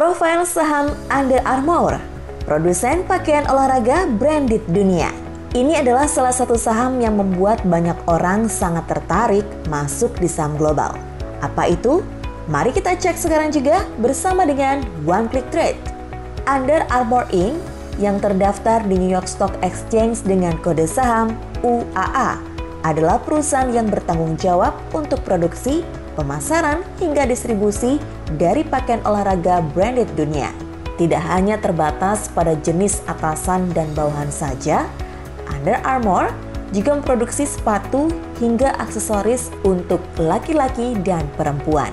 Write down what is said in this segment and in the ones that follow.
Profil saham Under Armour, produsen pakaian olahraga branded dunia. Ini adalah salah satu saham yang membuat banyak orang sangat tertarik masuk di saham global. Apa itu? Mari kita cek sekarang juga bersama dengan One Click Trade. Under Armour Inc. yang terdaftar di New York Stock Exchange dengan kode saham UAA adalah perusahaan yang bertanggung jawab untuk produksi, pemasaran, hingga distribusi dari pakaian olahraga branded dunia. Tidak hanya terbatas pada jenis atasan dan bawahan saja, Under Armour juga memproduksi sepatu hingga aksesoris untuk laki-laki dan perempuan.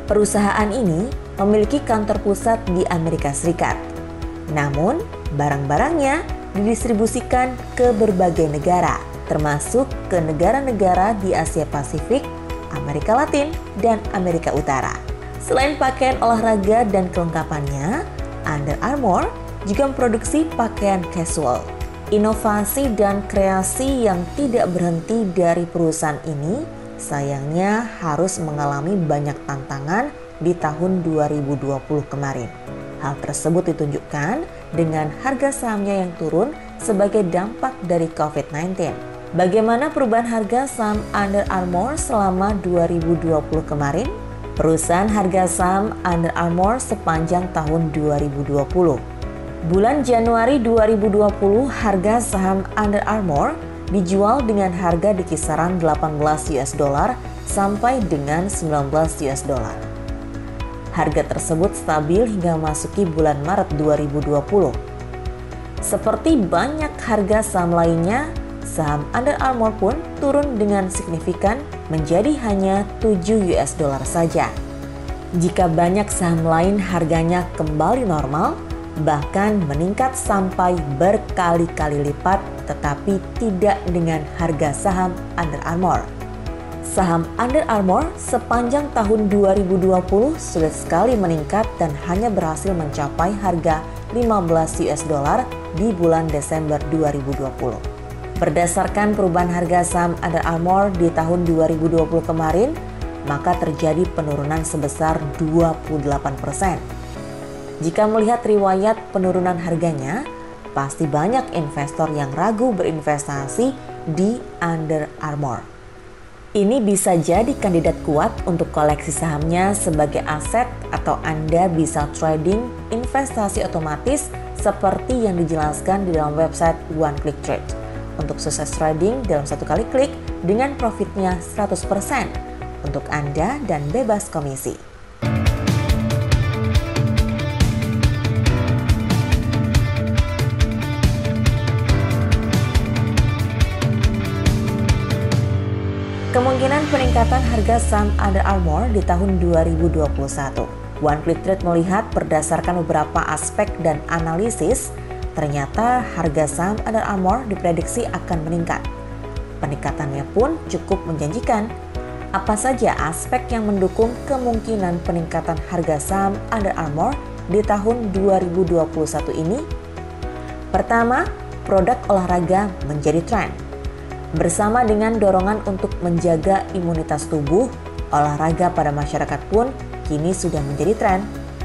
Perusahaan ini memiliki kantor pusat di Amerika Serikat. Namun, barang-barangnya didistribusikan ke berbagai negara, termasuk ke negara-negara di Asia Pasifik, Amerika Latin, dan Amerika Utara. Selain pakaian olahraga dan kelengkapannya, Under Armour juga memproduksi pakaian casual. Inovasi dan kreasi yang tidak berhenti dari perusahaan ini sayangnya harus mengalami banyak tantangan di tahun 2020 kemarin. Hal tersebut ditunjukkan dengan harga sahamnya yang turun sebagai dampak dari COVID-19. Bagaimana perubahan harga saham Under Armour selama 2020 kemarin? Perusahaan harga saham Under Armour sepanjang tahun 2020. Bulan Januari 2020, harga saham Under Armour dijual dengan harga di kisaran $18 sampai dengan $19. Harga tersebut stabil hingga masuki bulan Maret 2020. Seperti banyak harga saham lainnya, saham Under Armour pun turun dengan signifikan menjadi hanya $7 saja. Jika banyak saham lain harganya kembali normal, bahkan meningkat sampai berkali-kali lipat, tetapi tidak dengan harga saham Under Armour. Saham Under Armour sepanjang tahun 2020 sulit sekali meningkat dan hanya berhasil mencapai harga $15 di bulan Desember 2020. Berdasarkan perubahan harga saham Under Armour di tahun 2020 kemarin, maka terjadi penurunan sebesar 28%. Jika melihat riwayat penurunan harganya, pasti banyak investor yang ragu berinvestasi di Under Armour. Ini bisa jadi kandidat kuat untuk koleksi sahamnya sebagai aset, atau Anda bisa trading investasi otomatis seperti yang dijelaskan di dalam website One Click Trade. Untuk sukses trading dalam satu kali klik dengan profitnya 100% untuk Anda dan bebas komisi. Kemungkinan peningkatan harga saham Under Armour di tahun 2021. One Click Trade melihat berdasarkan beberapa aspek dan analisis, ternyata harga saham Under Armour diprediksi akan meningkat. Peningkatannya pun cukup menjanjikan. Apa saja aspek yang mendukung kemungkinan peningkatan harga saham Under Armour di tahun 2021 ini? Pertama, produk olahraga menjadi tren. Bersama dengan dorongan untuk menjaga imunitas tubuh, olahraga pada masyarakat pun kini sudah menjadi tren.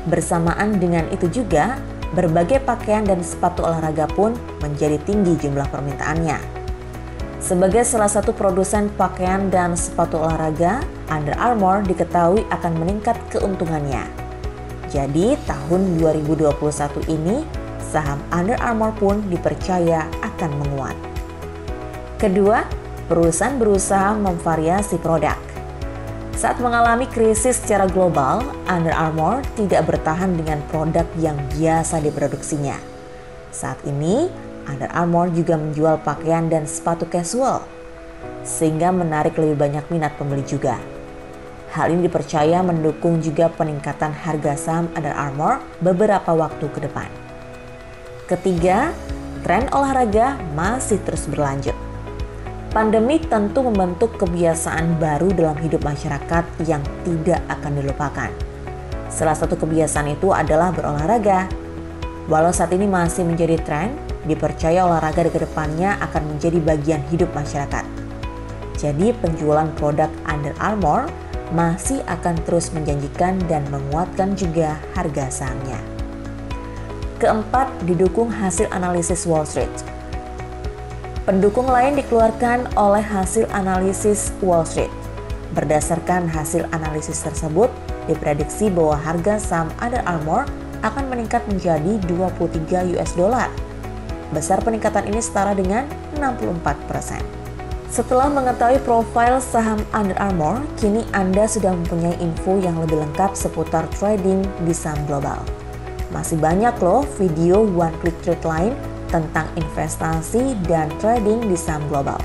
Bersamaan dengan itu juga, berbagai pakaian dan sepatu olahraga pun menjadi tinggi jumlah permintaannya. Sebagai salah satu produsen pakaian dan sepatu olahraga, Under Armour diketahui akan meningkat keuntungannya. Jadi tahun 2021 ini, saham Under Armour pun dipercaya akan menguat. Kedua, perusahaan berusaha memvariasi produk. Saat mengalami krisis secara global, Under Armour tidak bertahan dengan produk yang biasa diproduksinya. Saat ini, Under Armour juga menjual pakaian dan sepatu casual, sehingga menarik lebih banyak minat pembeli juga. Hal ini dipercaya mendukung juga peningkatan harga saham Under Armour beberapa waktu ke depan. Ketiga, tren olahraga masih terus berlanjut. Pandemi tentu membentuk kebiasaan baru dalam hidup masyarakat yang tidak akan dilupakan. Salah satu kebiasaan itu adalah berolahraga. Walau saat ini masih menjadi tren, dipercaya olahraga di kedepannya akan menjadi bagian hidup masyarakat. Jadi penjualan produk Under Armour masih akan terus menjanjikan dan menguatkan juga harga sahamnya. Keempat, didukung hasil analisis Wall Street. Pendukung lain dikeluarkan oleh hasil analisis Wall Street. Berdasarkan hasil analisis tersebut, diprediksi bahwa harga saham Under Armour akan meningkat menjadi 23 US dollar. Besar peningkatan ini setara dengan 64%. Setelah mengetahui profil saham Under Armour, kini Anda sudah mempunyai info yang lebih lengkap seputar trading di saham global. Masih banyak loh video One Click Trade lain tentang investasi dan trading di saham global.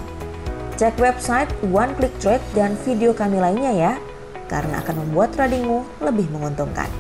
Cek website One Click Trade dan video kami lainnya ya, karena akan membuat tradingmu lebih menguntungkan.